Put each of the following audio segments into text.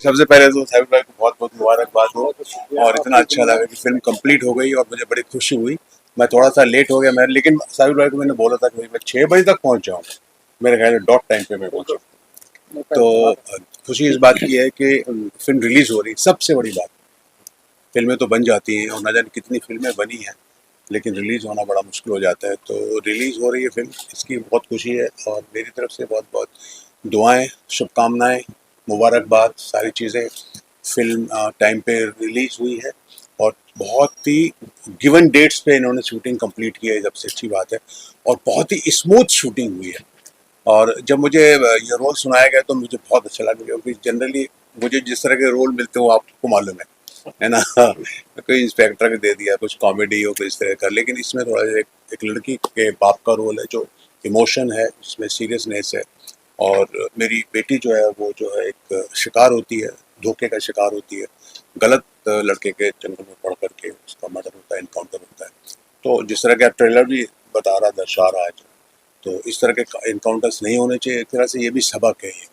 सबसे पहले तो साबिर भाई को बहुत बहुत मुबारकबाद हो और इतना अच्छा लगा कि फिल्म कंप्लीट हो गई और मुझे बड़ी खुशी हुई। मैं थोड़ा सा लेट हो गया मैं, लेकिन साबिर भाई को मैंने बोला था कि मैं 6 बजे तक पहुंच जाऊँगा, मेरे ख्याल में डॉट टाइम पे मैं पहुंचा। तो खुशी इस बात की है कि फिल्म रिलीज हो रही, सबसे बड़ी बात। फिल्में तो बन जाती हैं और न जाने कितनी फिल्में बनी हैं, लेकिन रिलीज़ होना बड़ा मुश्किल हो जाता है। तो रिलीज़ हो रही है फिल्म, इसकी बहुत खुशी है और मेरी तरफ से बहुत बहुत दुआएं, शुभकामनाएं, मुबारकबाद, सारी चीज़ें। फिल्म टाइम पे रिलीज़ हुई है और बहुत ही गिवन डेट्स पे इन्होंने शूटिंग कंप्लीट की है, सबसे अच्छी बात है। और बहुत ही स्मूथ शूटिंग हुई है। और जब मुझे ये रोल सुनाया गया तो मुझे बहुत अच्छा लगा, क्योंकि जनरली मुझे जिस तरह के रोल मिलते हैं वो आपको मालूम है ना। कोई इंस्पेक्टर का दे दिया, कुछ कॉमेडी हो, कुछ इस तरह का, लेकिन इसमें थोड़ा एक लड़की के बाप का रोल है, जो इमोशन है उसमें, सीरियसनेस है। और मेरी बेटी जो है वो जो है एक शिकार होती है, धोखे का शिकार होती है, गलत लड़के के जंगल में पड़ करके उसका मर्डर होता है, इनकाउंटर होता है। तो जिस तरह का ट्रेलर भी बता रहा, दर्शा रहा है, तो इस तरह के इनकाउंटर्स नहीं होने चाहिए। एक तरह से ये भी सबक है ये।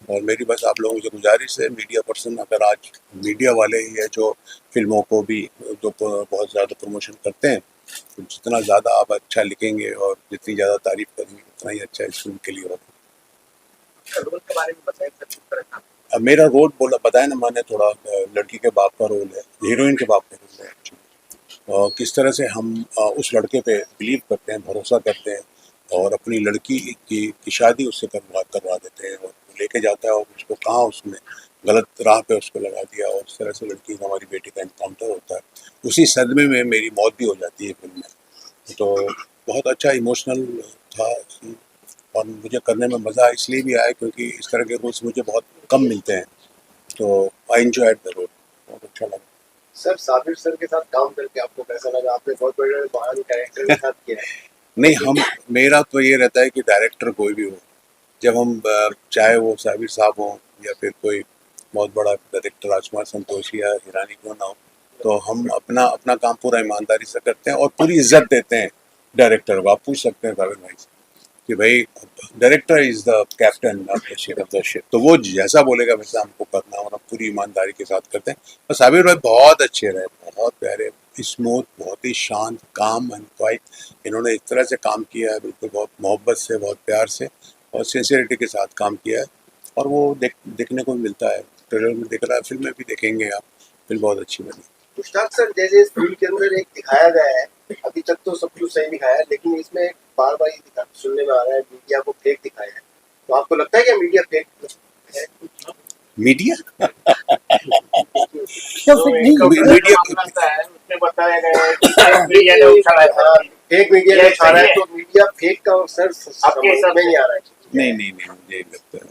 और मेरी बस आप लोगों से गुजारिश है, मीडिया पर्सन, अगर आज मीडिया वाले ही है जो फिल्मों को भी जो बहुत ज़्यादा प्रमोशन करते हैं, तो जितना ज़्यादा आप अच्छा लिखेंगे और जितनी ज़्यादा तारीफ करेंगे उतना ही अच्छा इस फिल्म के लिए होगा। रोल के बारे में बताइए। अब मेरा रोल बोला बताया ना मैंने, थोड़ा लड़की के बाप का रोल है, हीरोइन के बाप का रोल है एक्चुअली। और किस तरह से हम उस लड़के पे बिलीव करते हैं, भरोसा करते हैं और अपनी लड़की की शादी उससे करवा देते हैं, और लेके जाता है और उसको कहाँ उसने गलत राह पे उसको लगा दिया, और इस तरह से लड़की हमारी बेटी का इनकाउंटर होता है। उसी सदमे में मेरी मौत भी हो जाती है फिल्म में। तो बहुत अच्छा इमोशनल था और मुझे करने में मज़ा इसलिए भी आया क्योंकि इस तरह के रोल्स मुझे बहुत कम मिलते हैं। तो आई एंजॉयड द रोल, बहुत अच्छा लगा। सर, साबिर सर के साथ काम करके आपको कैसा लगा? आपने बहुत बड़े महान कैरेक्टर के साथ किया है। नहीं, मेरा तो ये रहता है कि डायरेक्टर कोई भी हो, जब हम चाहे वो साबिर साहब हों या फिर कोई बहुत बड़ा डायरेक्टर राजकुमार संतोषी या हिरानी क्यों ना हो, तो हम अपना अपना काम पूरा ईमानदारी से करते हैं और पूरी इज्जत देते हैं डायरेक्टर को। आप पूछ सकते हैं साबिर भाई से कि भाई director is the captain of the ship, तो वो जैसा बोलेगा वैसा हमको करना, और हम पूरी ईमानदारी के साथ करते हैं। और साबिर भाई बहुत अच्छे रहे, बहुत प्यारे, स्मूथ, बहुत ही शांत, काम एंड क्वाइट। इन्होंने इस तरह से काम किया है, बिल्कुल बहुत मोहब्बत से, बहुत प्यार से और सिंसियरिटी के साथ काम किया है, और वो देखने को मिलता है। ट्रेलर में दिख रहा है, फिल्म में भी देखेंगे आप, फिल्म बहुत अच्छी बनी। मुश्ताक सर, जैसे इस फिल्म के अंदर एक दिखाया गया है, अभी तक तो सब कुछ सही दिखाया है, लेकिन इसमें बार बार ये सुनने में आ रहा है मीडिया को फेक दिखाया है। तो आपको लगता है कि मीडिया फेक है? मीडिया मीडिया उसमें बताया गया है कि फेक मीडिया ने उछाला है, तो मीडिया फेक का सर आपके समझ में नहीं आ रहा है। नहीं, मुझे लगता है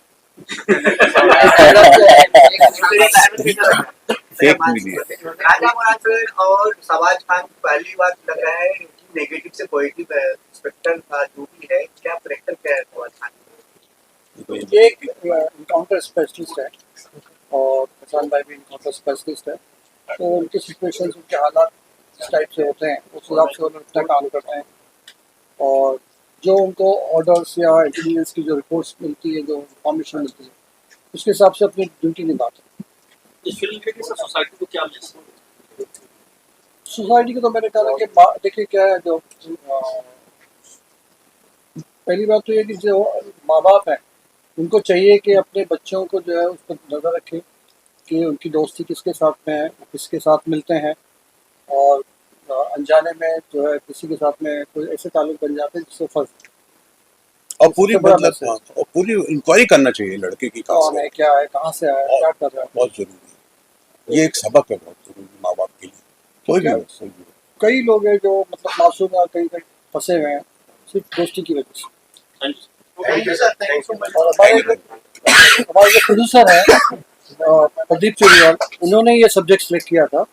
फेक मीडिया। राजा मुराद और सवाज खान पहली बार लग रहा है नेगेटिव से पॉजिटिव स्पेक्ट्रम का जो भी है, क्या करेक्टर क्या है सवाज खान? ये एक इनकाउंटर स्पेशलिस्ट है और हसन भाई भी इनकाउंटर स्पेशलिस्ट है, तो उनके सिचुएशन, उनके हालात इस टाइप से होते हैं, उस हिसाब से वो लोग काम करते हैं। और जो उनको ऑर्डर्स या इंटेलिजेंस की जो रिपोर्ट्स मिलती है, जो इन्फॉर्मेशन मिलती है, उसके हिसाब से अपनी ड्यूटी निभाते हैं। इस फिल्म के सोसाइटी को क्या मैसेज? सोसाइटी को तो मेरे ख्याल है कि देखिए क्या है, जो पहली बात तो ये कि जो माँ बाप हैं उनको चाहिए कि अपने बच्चों को जो है उस पर नज़र रखें कि उनकी दोस्ती किसके साथ में है, किसके साथ मिलते हैं, और अनजाने में जो है किसी के साथ में कोई ऐसे ताल्लुक बन जाते हैं जिससे फर्क। और पूरी मतलब और पूरी इंक्वायरी करना चाहिए लड़के की, कौन है, क्या है, कहाँ से आया, क्या कर रहा है, बहुत जरूरी है। ये एक सबक है बहुत जरूरी माँ बाप के लिए। कोई भी हो, कई लोग हैं जो मतलब मासूम या कहीं फंसे हुए हैं सिर्फ दोस्ती की वजह से। Thank you sir, thank you. और हमारे जो प्रोड्यूसर है प्रदीप चौरियाल, उन्होंने ये सब्जेक्ट सेलेक्ट किया था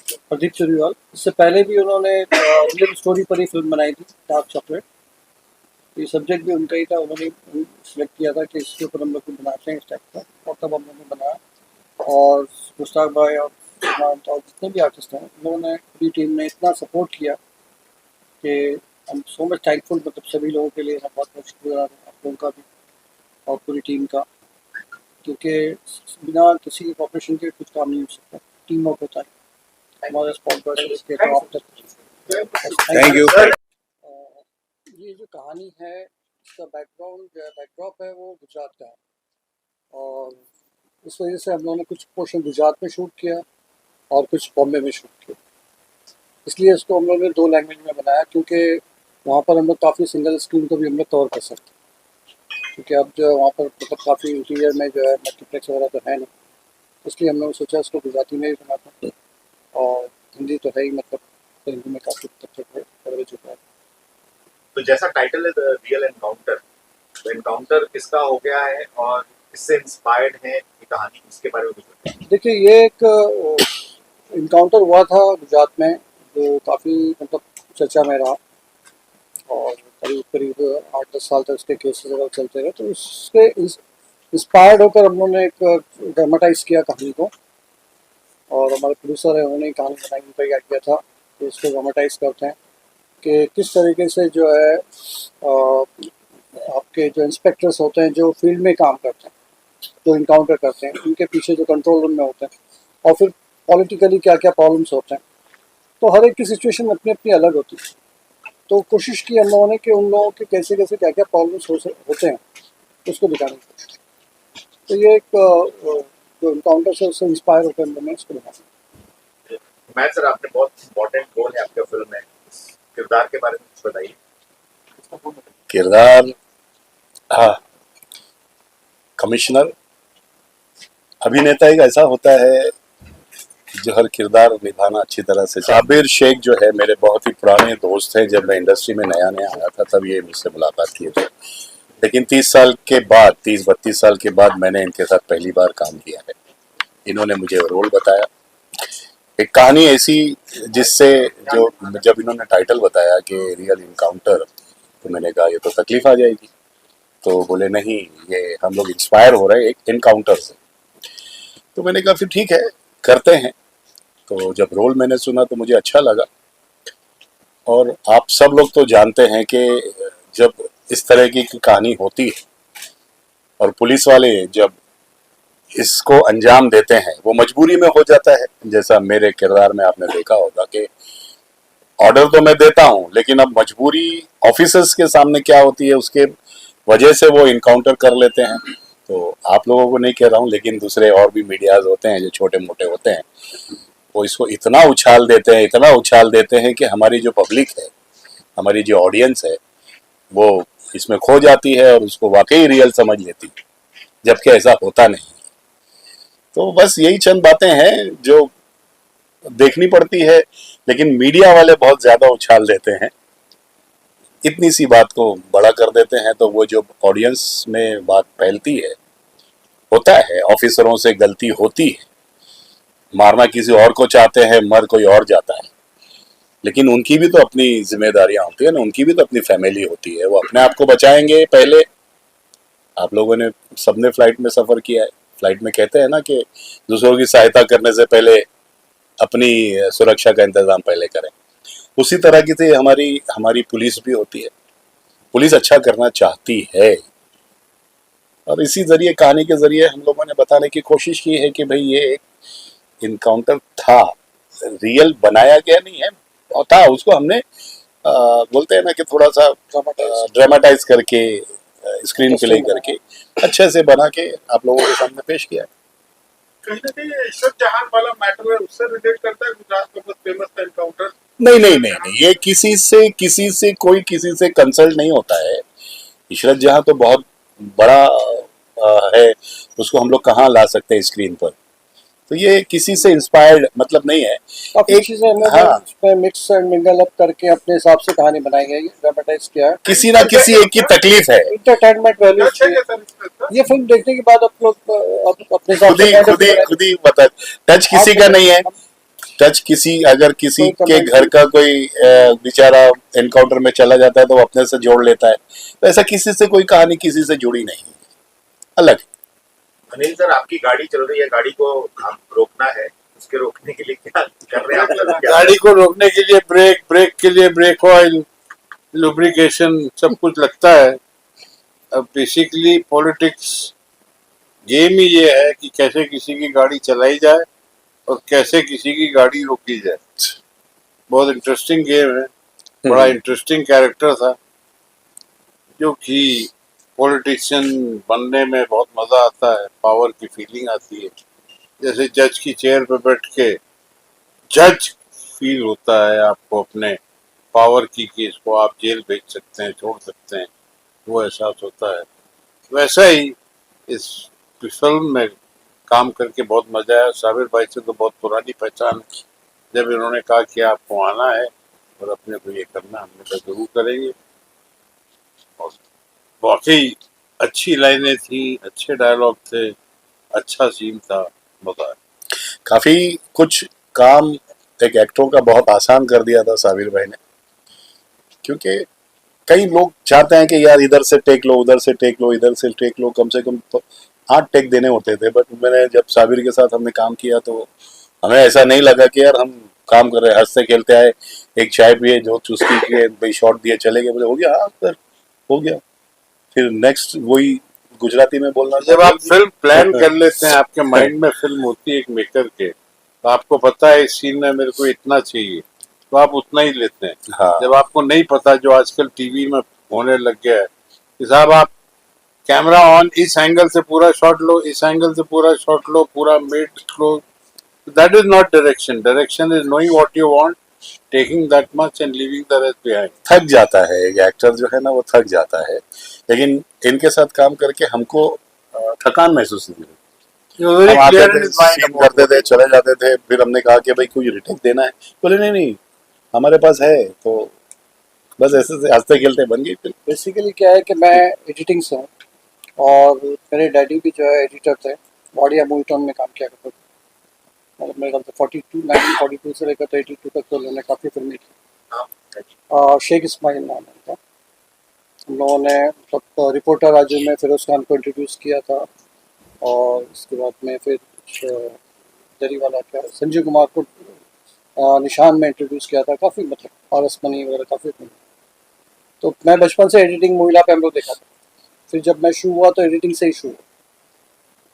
प्रदीप चुरीवाल। इससे पहले भी उन्होंने रियल स्टोरी पर ही फिल्म बनाई थी, डार्क चॉकलेट। ये सब्जेक्ट भी उनका ही था, उन्होंने सिलेक्ट किया था कि इसके ऊपर हम लोग कुछ बनाते हैं इस टाइप का, और तब हम लोगों ने बनाया। और मुश्ताक भाई और सिद्धांत और जितने भी आर्टिस्ट हैं, उन लोगों ने, पूरी टीम ने इतना सपोर्ट किया कि I am so much thankful. मतलब सभी लोगों के लिए मैं बहुत बहुत शुक्रिया आप लोगों का भी और पूरी टीम का, क्योंकि बिना किसी कॉपरेशन के कुछ काम नहीं हो सकता, टीम वर्क होता है। हमारे स्पॉन्सर के टॉप तक। Thank you. ये जो कहानी है, इसका बैकग्राउंड जो है, बैकड्रॉप है, वो गुजरात का है, और इस वजह से हम लोगों ने कुछ पोर्शन गुजरात में शूट किया और कुछ बॉम्बे में शूट किया। इसलिए इसको हम लोगों ने 2 लैंग्वेज में बनाया, क्योंकि वहाँ पर हम लोग काफ़ी सिंगल स्क्रीन को भी हम लोग कवर कर सकते हैं, क्योंकि अब जो है वहाँ पर मतलब काफ़ी इंटीरियर में जो है मल्टीप्लेक्स वगैरह तो है नहीं, इसलिए हम लोगों ने सोचा इसको गुजराती में ही बनाता है, और हिंदी तो है ही, मतलब हिंदी में काफ़ी तक कवरेज होता है। तो जैसा टाइटल है द रियल एनकाउंटर, तो एनकाउंटर किसका हो गया है और किससे इंस्पायर्ड है ये कहानी, इसके बारे में कुछ बताइए। देखिए, ये एक इनकाउंटर हुआ था गुजरात में, जो काफ़ी मतलब चर्चा में रहा, और करीब करीब 8-10 साल तक उसके केसेस वगैरह चलते रहे। तो उससे इंस्पायर्ड होकर हम लोगों ने एक ड्रामेटाइज किया कहानी को, और हमारे प्रोड्यूसर है, उन्होंने कहानी बनाई, उनका ही आइडिया था कि इसको ड्रामेटाइज करते हैं कि किस तरीके से जो है आपके जो इंस्पेक्टर्स होते हैं, जो फील्ड में काम करते हैं, जो इनकाउंटर करते हैं, उनके पीछे जो कंट्रोल रूम में होते हैं, और फिर पॉलिटिकली क्या क्या प्रॉब्लम्स होते हैं। तो हर एक की सिचुएशन अपनी अपनी अलग होती है। तो कोशिश की हम लोगों ने कि उन लोगों के कैसे कैसे क्या क्या प्रॉब्लम्स होते हैं, उसको दिखाने की कोशिश की। तो ये एक जो इनकाउंटर से उससे इंस्पायर होकर हम लोगों ने इसको दिखाया। मैं सर, आपने बहुत इम्पोर्टेंट रोल है आपका फिल्म में, किरदार के बारे में कुछ बताइए। किरदार, हाँ, कमिश्नर अभिनेता एक ऐसा होता है जो हर किरदार निभाना अच्छी तरह से। साबिर शेख जो है मेरे बहुत ही पुराने दोस्त हैं, जब मैं इंडस्ट्री में नया नया आया था तब ये मुझसे मुलाकात किए थे, लेकिन 30 साल के बाद, 30-32 साल के बाद मैंने इनके साथ पहली बार काम किया है। इन्होंने मुझे रोल बताया, एक कहानी ऐसी जिससे, जो जब इन्होंने टाइटल बताया कि रियल इनकाउंटर, तो मैंने कहा ये तो तकलीफ आ जाएगी। तो बोले नहीं, ये हम लोग इंस्पायर हो रहे हैं एक इनकाउंटर से। तो मैंने कहा फिर ठीक है, करते हैं। तो जब रोल मैंने सुना तो मुझे अच्छा लगा, और आप सब लोग तो जानते हैं कि जब इस तरह की कहानी होती है और पुलिस वाले जब इसको अंजाम देते हैं, वो मजबूरी में हो जाता है। जैसा मेरे किरदार में आपने देखा होगा कि ऑर्डर तो मैं देता हूं, लेकिन अब मजबूरी ऑफिसर्स के सामने क्या होती है, उसके वजह से वो इनकाउंटर कर लेते हैं। तो आप लोगों को नहीं कह रहा हूं, लेकिन दूसरे और भी मीडियाज होते हैं जो छोटे मोटे होते हैं, वो इसको इतना उछाल देते हैं, इतना उछाल देते हैं कि हमारी जो पब्लिक है, हमारी जो ऑडियंस है, वो इसमें खो जाती है और उसको वाकई रियल समझ लेती है, जबकि ऐसा होता नहीं। तो बस यही चंद बातें हैं जो देखनी पड़ती है, लेकिन मीडिया वाले बहुत ज्यादा उछाल देते हैं, इतनी सी बात को बड़ा कर देते हैं। तो वो जो ऑडियंस में बात फैलती है, होता है ऑफिसरों से गलती होती है, मारना किसी और को चाहते हैं, मर कोई और जाता है, लेकिन उनकी भी तो अपनी जिम्मेदारियां होती है ना, उनकी भी तो अपनी फैमिली होती है, वो अपने आप को बचाएंगे पहले। आप लोगों ने, सबने फ्लाइट में सफर किया है, फ्लाइट में कहते हैं ना कि दूसरों की सहायता करने से पहले अपनी सुरक्षा का इंतजाम पहले करें। उसी तरह की थी हमारी पुलिस भी होती है, पुलिस अच्छा करना चाहती है, और इसी जरिए, कहानी के जरिए हम लोगों ने बताने की कोशिश की है कि भाई ये एक इनकाउंटर था, रियल बनाया गया नहीं है, और था, उसको हमने बोलते हैं ना कि थोड़ा सा ड्रामेटाइज करके, स्क्रीन प्ले करके अच्छे से बना के आप लोगों के सामने पेश किया है। कहीं ना कहीं ईश्वर जहान वाला मैटर है, उससे रिलेट करता है गुजरात का बहुत फेमस एनकाउंटर। नहीं, ये किसी से कोई किसी से कंसल्ट नहीं होता है। इशरत जहां तो बहुत बड़ा है, उसको हम लोग कहाँ ला सकते हैं स्क्रीन पर। तो ये किसी से इंस्पायर्ड मतलब नहीं है, काफी चीजें हमने उसमें मिक्स एंड मिंगल अप करके अपने हिसाब से कहानी बनाई है, ड्रामेटाइज किया है। किसी ना किसी एक की तकलीफ है, एंटरटेनमेंट वैल्यू। ये फिल्म देखने के बाद आप लोग अपने हिसाब से खुद ही बता, टच किसी का नहीं है, टच किसी अगर किसी कोई के comment घर का कोई बेचारा एनकाउंटर में चला जाता है तो वो अपने से जोड़ लेता है, तो ऐसा किसी से कोई कहानी किसी से जुड़ी नहीं, अलग। अनिल सर, आपकी गाड़ी चल रही है, गाड़ी को हम रोकना है, उसके रोकने के लिए क्या कर रहे हैं आप लोग? क्या- गाड़ी को रोकने के लिए ब्रेक, ब्रेक के लिए ब्रेक ऑयल, लुब्रिकेशन, सब कुछ लगता है। अब बेसिकली पॉलिटिक्स गेम ही ये है कि कैसे किसी की गाड़ी चलाई जाए और कैसे किसी की गाड़ी रोकी जाए। बहुत इंटरेस्टिंग गेम है, बड़ा इंटरेस्टिंग कैरेक्टर था, जो कि पॉलिटिशियन बनने में बहुत मजा आता है, पावर की फीलिंग आती है। जैसे जज की चेयर पे बैठ के जज फील होता है आपको अपने पावर की, कि इसको आप जेल भेज सकते हैं, छोड़ सकते हैं, वो एहसास होता है। वैसा ही इस फिल्म में काम करके बहुत मजा आया। साबिर भाई से तो बहुत पुरानी पहचान है, जब इन्होंने कहा कि आपको आना है और अपने को ये करना, हमने कहा जरूर करेंगे। और वाकई अच्छी लाइनें थी, अच्छे डायलॉग थे, अच्छा सीन था, मजा आया। काफी कुछ काम एक एक्टरों का बहुत आसान कर दिया था साबिर भाई ने, क्योंकि कई लोग चाहते हैं कि यार इधर से टेक लो, उधर से टेक लो, इधर से टेक लो, कम से कम 8 टेक देने होते थे। बट मैंने जब साबिर के साथ हमने काम किया तो हमें ऐसा नहीं लगा कि यार हम काम कर रहे हैं, हंसते खेलते आए, एक चाय पिए, जो चुस्की किए, भाई शॉट दिए, चले गए, बोले हो गया, हाँ सर हो गया, फिर नेक्स्ट वही गुजराती में बोलना। जब आप फिल्म प्लान कर लेते हैं, आपके माइंड में फिल्म होती है एक मेकर के, तो आपको पता है इस सीन में मेरे को इतना चाहिए, तो आप उतना ही लेते हैं। हाँ, जब आपको नहीं पता, जो आजकल टीवी में होने लग गया है कि साहब आप कैमरा ऑन, इस एंगल से पूरा शॉट लो, इस एंगल से पूरा शॉट लो, पूरा made low, that is not direction. Direction is knowing what you want, taking that much and leaving the rest behind. थक जाता है एक एक्टर जो है ना, वो थक जाता है, लेकिन इनके साथ काम करके हमको थकान महसूस नहीं हुई। हम आते थे, सीन करते थे, चले जाते थे, फिर हमने कहा कि भाई कोई रिटेक देना है, बोले नहीं नहीं हमारे पास है, तो बस ऐसे से हंसते खेलते बन गई फिल्म। बेसिकली क्या है कि मैं एडिटिंग से हूँ और मेरे डैडी भी जो है एडिटर थे, वाडिया मूवी टाउन में काम किया करते थे। मतलब मेरे ख्याल से 1942 से लेकर 82 तक तो उन्होंने काफ़ी फिल्में की। शेख इस्माइल नाम है उनका। हम लोगों ने मतलब रिपोर्टर राजू में फिरोज खान को इंट्रोड्यूस किया था, और उसके बाद में फिर दरी वाला क्या संजीव कुमार को निशान में इंट्रोड्यूस किया था। काफ़ी मतलब पारस मनी वगैरह काफ़ी फिल्म। तो मैं बचपन से एडिटिंग महिला पे हम लोग देखा था। फिर जब मैं शुरू हुआ तो एडिटिंग से ही शुरू हुआ।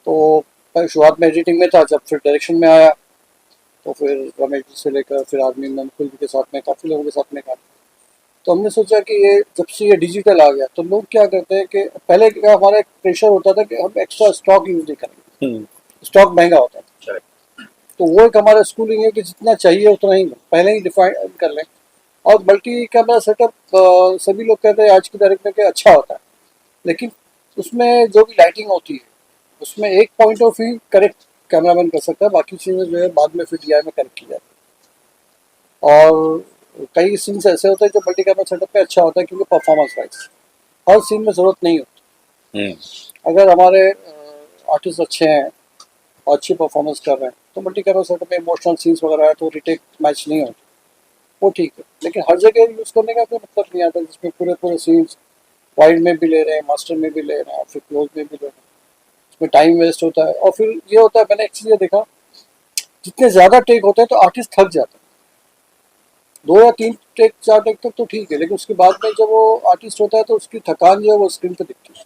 तो मैं शुरुआत में एडिटिंग में था, जब फिर डायरेक्शन में आया तो फिर रमेश जी से लेकर फिर आदमी में मुकुल जी के साथ में काफ़ी लोगों के साथ में काम। तो हमने सोचा कि ये जब से ये डिजिटल आ गया तो लोग क्या करते हैं कि पहले क्या हमारा एक प्रेशर होता था कि हम एक्स्ट्रा स्टॉक यूज नहीं करेंगे, स्टॉक महंगा होता था। तो वो एक हमारा स्कूलिंग है कि जितना चाहिए उतना ही पहले ही डिफाइन कर लें। और मल्टी कैमरा सेटअप सभी लोग कहते हैं आज की तारीख में कि अच्छा होता है, लेकिन उसमें जो भी लाइटिंग होती है उसमें एक point of view correct cameraman कर सकता है, बाकी चीज़ें जो है बाद में फिर DI में करेक्ट की जाती है। और कई सीन्स ऐसे होते हैं जो मल्टी कैमरा सेटअप पे अच्छा होता है, क्योंकि परफॉर्मेंस वाइज हर सीन में ज़रूरत नहीं होती। अगर हमारे आर्टिस्ट अच्छे हैं और अच्छी परफॉर्मेंस कर रहे हैं तो मल्टी कैमरा सेटअप में इमोशनल सीन्स वगैरह है तो रिटेक मैच नहीं होती, वो ठीक है। लेकिन हर जगह यूज़ करने का कोई मतलब नहीं आता, जिसमें पूरे पूरे सीन्स वाइड में भी ले रहे हैं, मास्टर में भी ले रहे हैं, फिर क्लोज में भी ले रहे हैं, उसमें टाइम वेस्ट होता है। और फिर ये होता है, मैंने एक चीज़ ये देखा, जितने ज़्यादा टेक होते हैं तो आर्टिस्ट थक जाता है। 2 या 3 टेक 4 टेक तक तो ठीक है, लेकिन उसके बाद में जब वो आर्टिस्ट होता है तो उसकी थकान जो है वो स्क्रीन पे दिखती है।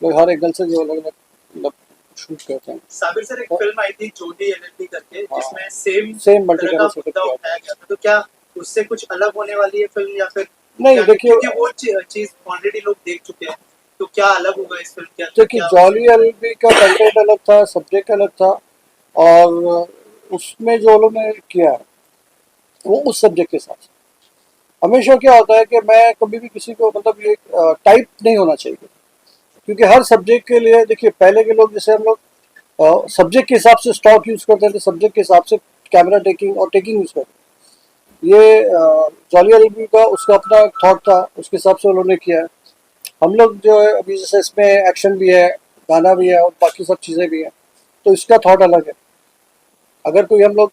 लोग हर एंगल से जो अलग अलग मतलब शूट करते हैं। साबिर सर, एक फिल्म आई थी चोटी LLB करके, जिसमें सेम मल्टी तरह कैमरा का सेटअप मुद्दा किया। उठाया गया था, तो क्या उससे कुछ अलग होने वाली है फिल्म, या फिर नहीं क्या- देखिए, क्योंकि वो चीज ऑलरेडी लोग देख चुके हैं, तो क्या अलग होगा इस फिल्म के अंदर? देखिए क्या जॉली LLB का कंटेंट अलग था, सब्जेक्ट अलग था, और उसमें जो उन्होंने किया है वो उस सब्जेक्ट के साथ। हमेशा क्या होता है कि मैं कभी भी किसी को मतलब ये टाइप नहीं होना चाहिए, क्योंकि हर सब्जेक्ट के लिए देखिए पहले के लोग जैसे हम लोग सब्जेक्ट के हिसाब से स्टॉक यूज़ करते थे, सब्जेक्ट के हिसाब से कैमरा टेकिंग और टेकिंग यूज़ करते थे। ये जॉली LLB का उसका अपना थॉट था, उसके हिसाब से उन्होंने किया है। हम लोग जो है अभी जैसे इसमें एक्शन भी है, गाना भी है और बाकी सब चीज़ें भी हैं, तो इसका थॉट अलग है। अगर कोई हम लोग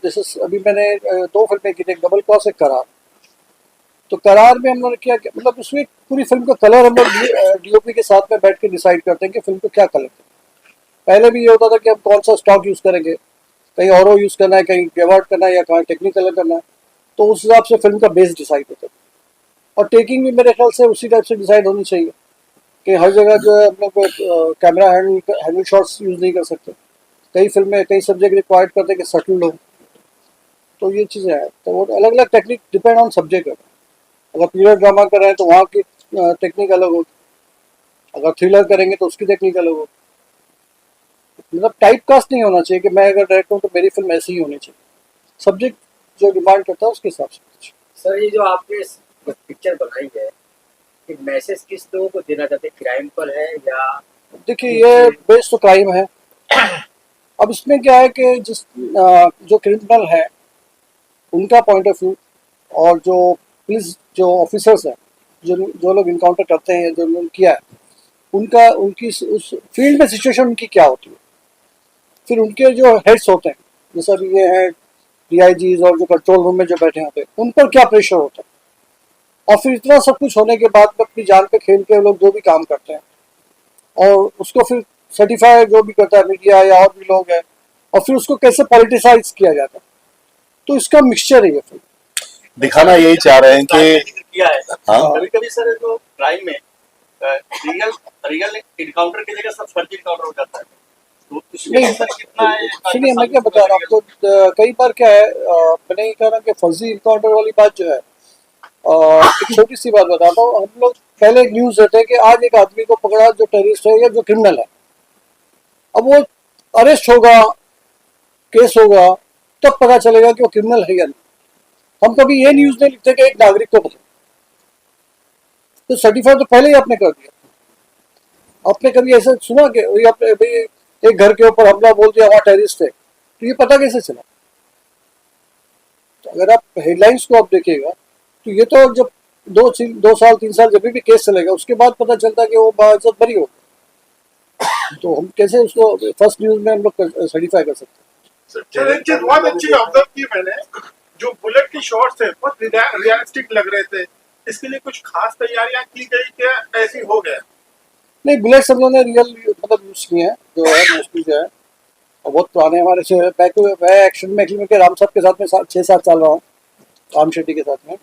जैसे अभी मैंने 2 फिल्में की थी, एक डबल क्रॉस, एक करार। तो करार में हम लोग क्या मतलब उसमें पूरी फिल्म का कलर हम लोग डीओपी के साथ में बैठ के डिसाइड करते हैं कि फिल्म को क्या कलर करना है। पहले भी ये होता था कि हम कौन सा स्टॉक यूज़ करेंगे, कहीं और यूज़ करना है, कहीं गेवार्ड करना है या कहीं टेक्निकल करना है, तो उस हिसाब से फिल्म का बेस डिसाइड होता था। और टेकिंग भी मेरे ख्याल से उसी टाइप से डिसाइड होनी चाहिए कि हर जगह जो है हम लोग कैमरा हैंडल शॉट्स यूज़ नहीं कर सकते। कई फिल्में कई सब्जेक्ट रिक्वायर्ड करते हैं कि सटल हो, तो ये चीज़ें हैं। तो वो अलग अलग टेक्निक डिपेंड ऑन सब्जेक्ट है। अगर पीरियड ड्रामा कर रहे हैं तो वहाँ की टेक्निक अलग होगी, अगर थ्रिलर करेंगे तो उसकी टेक्निक अलग होगी। मतलब टाइप कास्ट नहीं होना चाहिए कि मैं अगर डायरेक्टर हूँ तो मेरी फिल्म ऐसी ही होनी चाहिए। सब्जेक्ट जो डिमांड करता है उसके हिसाब से। सर ये जो आपने पिक्चर बनाई है, ये मैसेज किस लोगों को देना चाहते हैं, क्राइम पर है या? देखिए ये बेस तो क्राइम है। अब इसमें क्या है कि जो क्रिमिनल है उनका पॉइंट ऑफ व्यू, और जो पुलिस जो ऑफिसर्स हैं जो लोग इनकाउंटर करते हैं, जो लोग किया है, उनका उनकी उस फील्ड में सिचुएशन उनकी क्या होती है। फिर उनके जो हेड्स होते हैं, जैसा भी ये है डीआईजीज और जो कंट्रोल रूम में जो बैठे होते हैं, उन पर क्या प्रेशर होता है। और फिर इतना सब कुछ होने के बाद में अपनी जान पे खेल के लोग जो भी काम करते हैं और उसको फिर सर्टिफाई जो भी करता है मीडिया या और भी लोग हैं, और फिर उसको कैसे पॉलिटिसाइज किया जाता है। तो इसका मिक्सचर है ये फिल्म। दिखाना यही चाह रहे हैं कि किया है हाँ कभी कभी सर जो क्राइम में रियल रियल इनकाउंटर की जगह सब फर्जी इनकाउंटर हो जाता है, तो इसमें नहीं, सर कितना है? सुनिए मैं क्या बता रहा हूँ आपको, कई बार क्या है, मैंने ये कह रहा कि फर्जी इनकाउंटर वाली बात जो है, एक छोटी सी बात बताता हूँ। हम लोग पहले एक न्यूज देते हैं कि आज एक आदमी को पकड़ा जो टेररिस्ट है या जो क्रिमिनल है। अब वो अरेस्ट होगा, केस होगा, तब पता चलेगा कि वो क्रिमिनल है या नहीं। हम कभी ये न्यूज नहीं लिखते कि एक नागरिक को पकड़ा, तो सर्टिफाई तो पहले ही आपने कर दिया। आपने कभी ऐसा सुना कि आपने भाई एक घर के ऊपर हमला बोल दिया, वहाँ टेररिस्ट है, तो ये पता कैसे चला? तो अगर आप हेडलाइंस को आप देखिएगा तो ये तो जब 2 साल 3 साल जब भी केस चलेगा उसके बाद पता चलता है कि वो बाइज्जत बरी हो। तो हम कैसे उसको फर्स्ट न्यूज में हम लोग सर्टिफाई कर सकते हैं? सर एक चीज बहुत अच्छी ऑब्जर्व की मैंने, जो बुलेट की शॉट्स है बहुत रियलिस्टिक लग रहे थे। इसके लिए कुछ खास तैयारियां की गई क्या, ऐसी हो गया? नहीं, बुलेट्स हम लोगों ने रियल मतलब यूज किए हैं, जो है मोस्टली जो है, और बहुत पुराने हमारे से मैं एक्शन में के राम साहब के साथ में 6-7 साल रहा हूँ, राम शेट्टी के साथ में।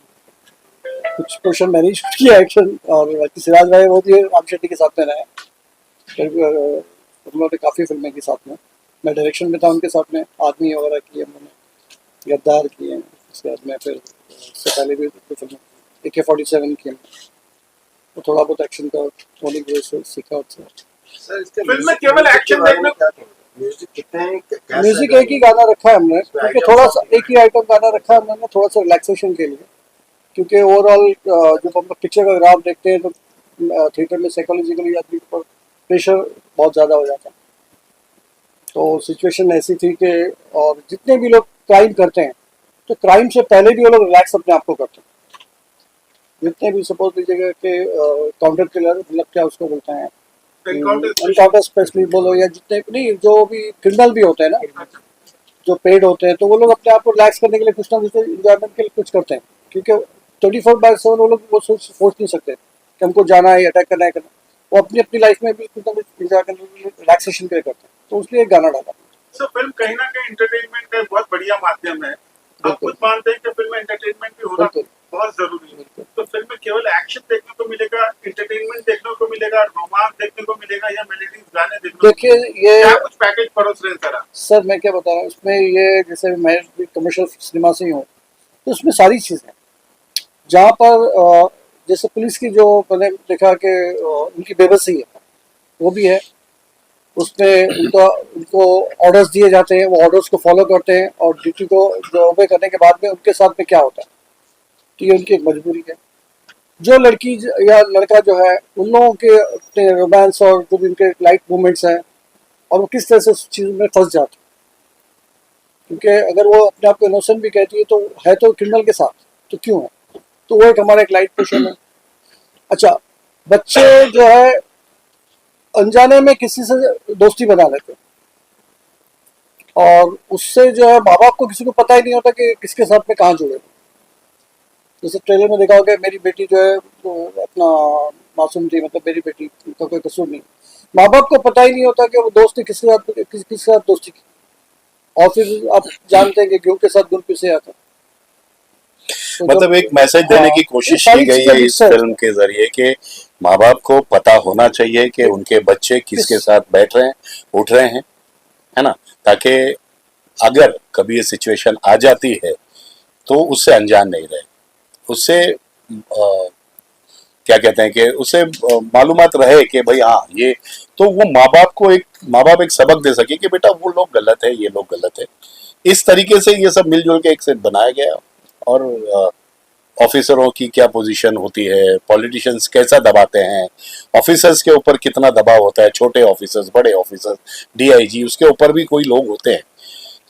कुछ पोर्शन मैंने शूट किया एक्शन, और बाकी सिराज भाई वो भी राम शेट्टी के साथ में रहे। हम लोगों ने काफ़ी फिल्में की साथ में। मैं डायरेक्शन में था उनके साथ में, आदमी वगैरह किए हम लोगों ने, गद्दार किए, उसके बाद में फिर उससे पहले भी फिल्में AK-47 की, तो थोड़ा बहुत एक्शन का थोड़ी बहुत सीखा उससे। सर इसके फिल्म में केवल एक्शन देखने म्यूजिक कितने हैं? म्यूजिक एक ही गाना रखा है हमने, क्योंकि थोड़ा सा एक ही आइटम गाना रखा है हमने थोड़ा सा रिलैक्सेशन के लिए। क्योंकि ओवरऑल जब हम लोग पिक्चर का ग्राफ देखते हैं तो थिएटर में साइकोलॉजिकली आदमी पर प्रेशर बहुत ज़्यादा हो जाता है। तो सिचुएशन ऐसी थी कि, और जितने भी लोग क्राइम करते हैं तो क्राइम से पहले भी वो लोग रिलैक्स अपने आप को करते हैं। जितने भी सपोज लीजिएगा कि काउंटर किलर मतलब क्या उसको बोलते हैं, एनकाउंटर स्पेशलिस्ट बोलो, या जितने नहीं जो भी क्रिमिनल भी होते हैं ना, जो पेड होते हैं, तो वो लोग अपने आप को रिलैक्स करने के लिए कुछ ना कुछ इंजॉयमेंट के लिए कुछ करते हैं। क्योंकि 24/7 वो लोग वो सोच नहीं सकते कि हमको जाना है, अटैक करना है, वो अपनी अपनी लाइफ में भी कुछ ना कुछ इंजॉय करने के लिए रिलैक्सेशन के लिए करते हैं। तो उसलिए एक गाना डाला। सर फिल्म कहीं ना कहीं एंटरटेनमेंट का बहुत बढ़िया माध्यम है। आप खुद मानते हैं कि फिल्म में एंटरटेनमेंट भी होना बहुत जरूरी है। तो फिल्म में केवल एक्शन देखने को मिलेगा, एंटरटेनमेंट देखने को मिलेगा, रोमांस देखने को मिलेगा, या मेलोडीज गाने देखने को देखिए ये क्या कुछ पैकेज परोस रहे हैं सर? मैं क्या बता रहा हूँ इसमें, ये जैसे मैं भी कमर्शियल सिनेमा से ही हूँ, तो उसमें सारी चीज़ें जहाँ पर जैसे पुलिस की जो मैंने देखा कि उनकी बेबसी है वो भी है उसमें। उनको ऑर्डर्स दिए जाते हैं, वो ऑर्डर्स को फॉलो करते हैं, और ड्यूटी को जो ओबे करने के बाद में उनके साथ में क्या होता है, तो ये उनकी एक मजबूरी है। जो लड़की या लड़का जो है उन लोगों के अपने रोमांस और जो भी उनके लाइट मोमेंट्स हैं, और वो किस तरह से उस चीज़ में फंस जाते हैं। क्योंकि अगर वो अपने आप को इनोसेंट भी कहती है तो है तो क्रिमिनल के साथ, तो क्यों है? तो वो एक हमारा एक लाइट पोर्शन है। अच्छा, बच्चे जो है अनजाने में किसी से दोस्ती बना लेते हैं, और उससे जो है माँ बाप को किसी को पता ही नहीं होता कि किसके साथ में कहाँ जुड़े। जैसे ट्रेलर में देखा होगा मेरी बेटी जो है वो अपना मासूम थी, मतलब मेरी बेटी का कोई कसूर नहीं, माँ बाप को पता ही नहीं होता कि वो दोस्ती किसके साथ किसके साथ दोस्ती की, और फिर आप जानते हैं कि गेहूं के साथ गुड़ पिसे आता। तो मतलब एक मैसेज देने की कोशिश की गई है इस फिल्म के जरिए कि माँ बाप को पता होना चाहिए कि उनके बच्चे किसके साथ बैठ रहे हैं, उठ रहे हैं, है ना, ताकि अगर कभी ये सिचुएशन आ जाती है तो उससे अनजान नहीं रहे, उससे क्या कहते हैं कि उससे मालूमात रहे कि भाई हाँ ये, तो वो माँ बाप एक सबक दे सके कि बेटा वो लोग गलत है, ये लोग गलत है। इस तरीके से ये सब मिलजुल के एक सेट बनाया गया। और ऑफिसरों की क्या पोजीशन होती है, पॉलिटिशियंस कैसा दबाते हैं, ऑफिसर्स के ऊपर कितना दबाव होता है, छोटे ऑफिसर्स, बड़े ऑफिसर्स, डीआईजी, उसके ऊपर भी कोई लोग होते हैं,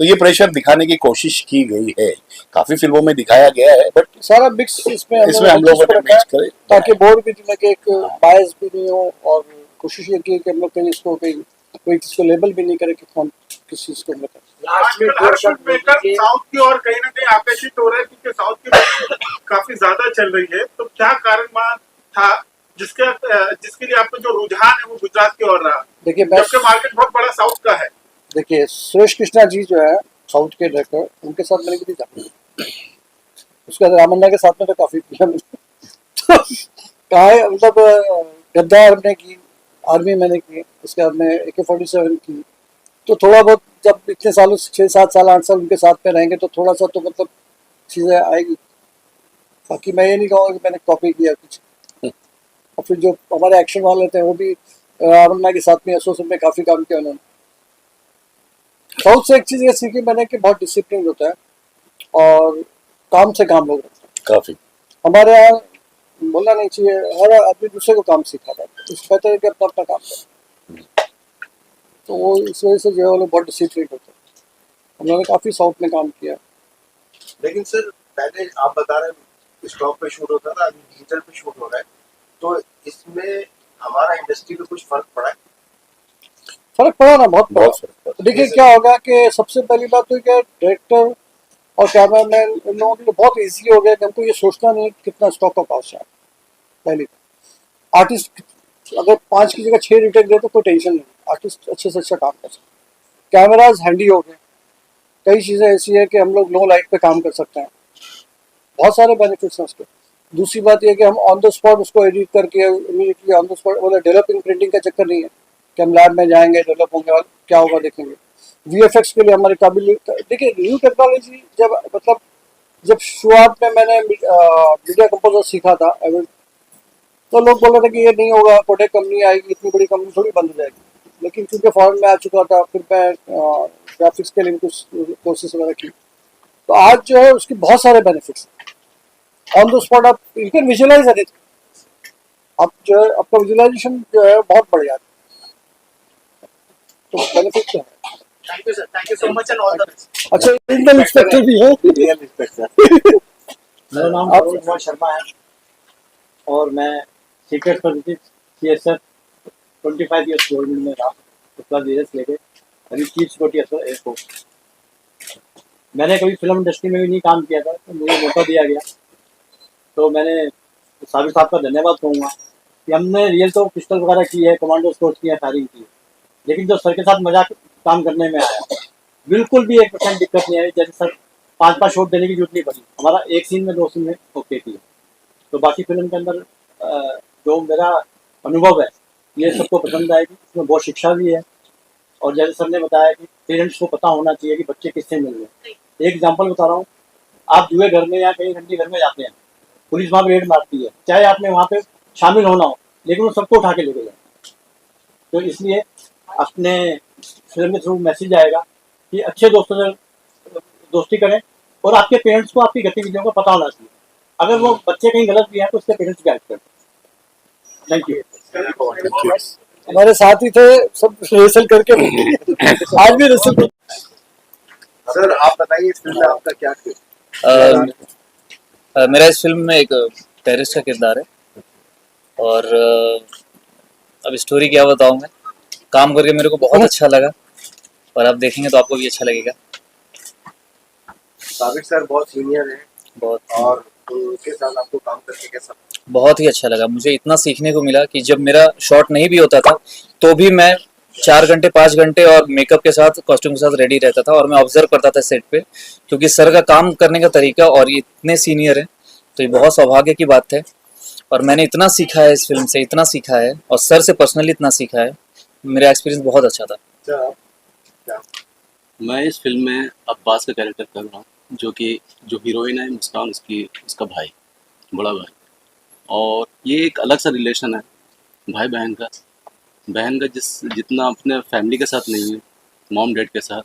तो ये प्रेशर दिखाने की कोशिश की गई है, काफी फिल्मों में दिखाया गया है, बट सारा मिक्स इसमें हम लोगों ने मिक्स करे ताकि बोर्ड भी दिमाग एक बायस भी नहीं हो, और कोशिश ये की कि हम लोग कहीं इसको कोई किसको लेबल भी नहीं करे कि कौन किस चीज को मतलब। लास्ट में आजकल दो हर शब्द फिल्म मेकर बोलिए। साउथ की ओर कहीं ना कहीं आकर्षित हो रहा है, क्योंकि साउथ की फिल्म काफी ज्यादा चल रही है। तो क्या कारण था जिसके लिए आपका जो रुझान है वो गुजरात की ओर रहा, देखिए जबकि मार्केट बहुत बड़ा साउथ का है? देखिए सुरेश कृष्णा जी जो है साउथ के डायरेक्टर, उनके साथ मैंने कभी जाना, उसके बाद रामन्ना के साथ में तो काफी फिल्म कहा है, मतलब गद्दार हमने की, आर्मी मैंने की, उसके बाद में AK-47 की, तो थोड़ा बहुत जब इतने सालों 6-7 साल 8 साल उनके साथ में रहेंगे तो थोड़ा सा तो मतलब चीज़ें आएगी। बाकी मैं ये नहीं कहूँगा कि मैंने कॉपी किया कुछ। और फिर जो हमारे एक्शन वाले थे वो भी रामन्ना के साथ में एसोसिएट में काफ़ी काम किया उन्होंने। साउथ से एक चीज़ ये सीखी मैंने कि बहुत डिसिप्लिन होता है और काम से काम लोग रखते हैं। काफी हमारे यहाँ बोलना नहीं चाहिए, हर आदमी दूसरे को काम सिखाता है, इससे बेहतर है कि अपना अपना काम करें। तो वो इस वजह से जो है वो लोग बहुत डिसिप्लिन होते हैं। हम लोगों ने काफ़ी साउथ में काम किया। लेकिन सर पहले आप बता रहे हैं स्टॉक पे शूट होता था, अभी डिजिटल पे शूट हो रहा है, तो इसमें हमारा इंडस्ट्री पे कुछ फर्क पड़ा है? फर्क पड़ा ना, बहुत पड़ा। बहुत फर्क पड़ा। देखिए क्या होगा कि सबसे पहली बात तो क्या डायरेक्टर और कैमरामैन इन लोगों के लिए बहुत इजी हो गया कि हमको ये सोचना नहीं कितना स्टॉक का कॉस्ट है। पहली आर्टिस्ट अगर 5 की जगह 6 रिटेक दे तो कोई टेंशन नहीं, आर्टिस्ट अच्छे से अच्छा काम कर सकते। कैमराज हैंडी हो गए, कई चीज़ें ऐसी है कि हम लोग लो लाइट पे काम कर सकते हैं, बहुत सारे बेनिफिट्स हैं उसके। दूसरी बात यह कि हम ऑन द स्पॉट उसको एडिट करके इमीडिएटली ऑन द स्पॉट, मतलब डेवलपिंग प्रिंटिंग का चक्कर नहीं है कि हम लैब में जाएंगे डेवलप होंगे और क्या होगा देखेंगे। VFX के लिए हमारी काबिलियत, देखिए न्यू टेक्नोलॉजी जब मतलब जब शुरुआत में मैंने मीडिया कंपोजर सीखा था तो लोग बोल रहे थे कि ये नहीं होगा, कोडेक कंपनी आएगी, इतनी बड़ी कंपनी थोड़ी बंद हो जाएगी। लेकिन क्योंकि फॉरेन में आ चुका था, फिर मैं ग्राफिक्स के लिए कुछ कोर्सेज वगैरह की, तो आज जो है उसके बहुत सारे बेनिफिट्स ऑन द स्पॉट। आप यू कैन विजुअलाइज एनीथिंग, आप जो है आपका विजुअलाइजेशन जो है बहुत बढ़ जाता है, तो बेनिफिट तो है। Thank you sir, thank you so much and all the best. अच्छा इंडियन इंस्पेक्टर भी है। Real inspector. मेरा नाम आप- अरुण कुमार शर्मा है और मैं secret services CSF 25 years government में रहा, उसके बाद धीरे लेके अभी चीफ सिक्योरिटी अफसर एयरफोर्स। मैंने कभी फिल्म इंडस्ट्री में भी नहीं काम किया था, तो मुझे मौका दिया गया, तो मैंने साबिर साहब का धन्यवाद कहूँगा कि हमने रियल तो पिस्टल वगैरह की है, कमांडो स्कोर्स की है, फायरिंग की है, लेकिन जो सर के साथ मजाक काम करने में आया बिल्कुल भी 1% दिक्कत नहीं आई। जैसे सर 5-5 शॉट देने की जरूरत नहीं पड़ी, हमारा एक सीन में 2 सीन में ओके थी। तो बाकी फिल्म के अंदर जो मेरा अनुभव है ये सबको पसंद आएगी, इसमें बहुत शिक्षा भी है। और जैसे सर ने बताया कि पेरेंट्स को पता होना चाहिए कि बच्चे किससे मिल रहे हैं। एक एग्जांपल बता रहा हूँ, आप जुए घर में या कहीं रंडी घर में जाते हैं, पुलिस वहाँ पे रेड मारती है, चाहे आपने वहाँ पे शामिल होना हो, लेकिन वो सबको उठा के लेके जाए। तो इसलिए अपने फिल्म के थ्रू मैसेज आएगा कि अच्छे दोस्तों से दोस्ती करें और आपके पेरेंट्स को आपकी गतिविधियों का पता होना चाहिए। अगर वो बच्चे कहीं गलत भी हैं तो उसके पेरेंट्स गाइड करें। Thank you. हमारे साथ ही थे, सब रिहर्सल करके आज भी रिहर्सल। सर आप बताइए इस फिल्म में आपका क्या किया? मेरा इस फिल्म में एक टेररिस्ट का किरदार है और अब स्टोरी क्या बताऊं मैं, काम करके मेरे को बहुत अच्छा लगा और आप देखेंगे तो आपको भी अच्छा लगेगा। साबिर सर बहुत सीनियर है बहुत और उनके साथ आपको काम करके कैसा? बहुत ही अच्छा लगा। मुझे इतना सीखने को मिला कि जब मेरा शॉट नहीं भी होता था तो भी मैं 4 घंटे 5 घंटे और मेकअप के साथ कॉस्ट्यूम के साथ रेडी रहता था और मैं ऑब्जर्व करता था सेट पे, क्योंकि सर का काम करने का तरीका और ये इतने सीनियर हैं तो ये बहुत सौभाग्य की बात है। और मैंने इतना सीखा है इस फिल्म से, इतना सीखा है और सर से पर्सनली इतना सीखा है। मेरा एक्सपीरियंस बहुत अच्छा था। अच्छा, मैं इस फिल्म में अब्बास का कैरेक्टर कर रहा हूँ, जो कि जो हीरोइन है मुस्कान, उसका भाई, बड़ा भाई। और ये एक अलग सा रिलेशन है भाई बहन का। बहन का जितना अपने फैमिली के साथ नहीं है, मॉम डैड के साथ,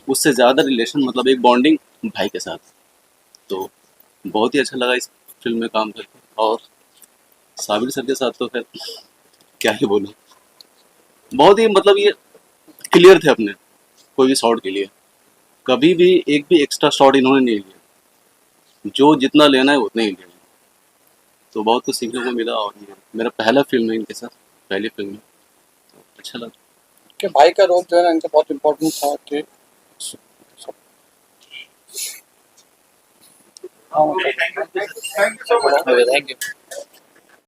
उससे ज़्यादा रिलेशन, मतलब एक बॉन्डिंग भाई के साथ। तो बहुत ही अच्छा लगा इस फिल्म में काम करके। और साबिर सर के साथ तो फिर क्या ही बोलूँ, बहुत ही मतलब ये क्लियर थे अपने कोई भी शॉट के लिए। कभी भी एक भी एक्स्ट्रा शॉट इन्होंने नहीं लिया, जो जितना लेना है उतना ही लिया। तो बहुत कुछ सीखने को मिला और ये मेरा पहला फिल्म है इनके साथ, पहली फिल्म है, तो अच्छा लगा। कि भाई का रोल जो है ना इनका बहुत इम्पोर्टेंट था कि thank you so much. Thank you.